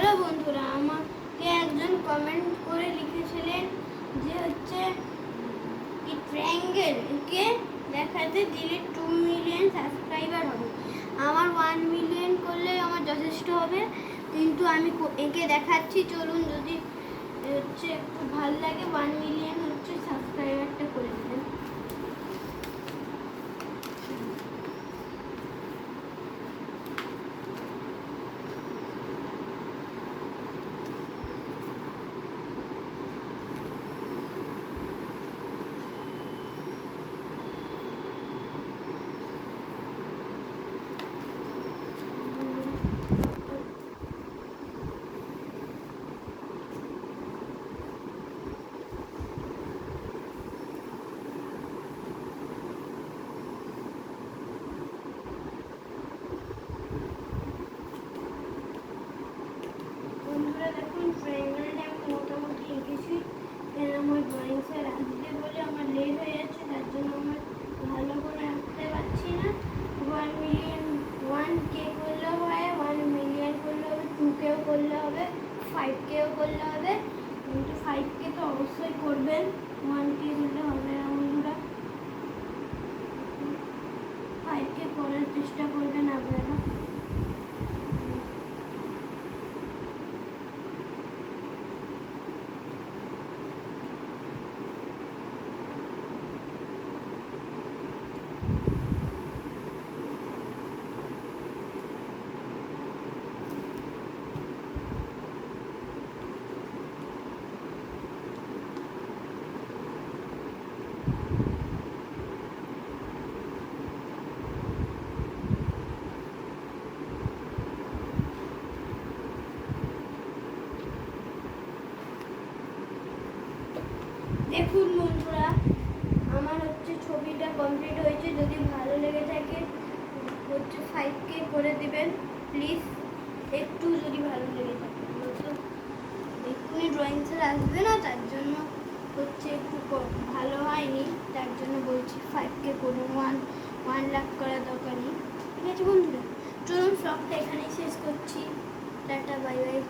Hello বন্ধুরা, আমাকে একজন কমেন্ট করে লিখেছিলেন যে হচ্ছে এই ট্রায়াঙ্গেলকে দেখাতে দিলে 2 মিলিয়ন সাবস্ক্রাইবার হবে। আমার 1 মিলিয়ন করলে আমার যথেষ্ট হবে, কিন্তু আমি এঁকে দেখাচ্ছি। চলুন, যদি হচ্ছে একটু ভালো লাগে 1 মিলিয়ন হচ্ছে সাবস্ক্রাইবারটা করে দেবেন। দেখুন, ট্রায়াঙ্গেলটা আমি মোটামুটি এঁকেছি। আমার ড্রয়িং স্যার আসবে বলে আমার লেট হয়ে যাচ্ছে, তার জন্য আমার ভালো করে আঁকতে পারছি না। 1 মিলিয়ন 1K করলেও হয়, 1 মিলিয়ন করলে হবে, 2Kও করলে হবে, 5Kও করলে হবে। কিন্তু 5K তো অবশ্যই করবেন, 1K করলে হবে না বন্ধুরা। 5K করার চেষ্টা করবেন আপনারা। দেখুন বন্ধুরা, আমার হচ্ছে ছবিটা কমপ্লিট হয়েছে। যদি ভালো লেগে থাকে হচ্ছে 5K করে দিবেন প্লিজ, একটু যদি ভালো লেগে থাকে। তো এক্ষুনি ড্রয়িং স্যার আসবে না, তার জন্য হচ্ছে একটু ভালো হয়নি, তার জন্য বলছি 5K করুন। 1 লাখ করার দরকার নেই। ঠিক আছে বন্ধুরা, চলুন ব্লগটা এখানেই শেষ করছি। Tata, bye bye.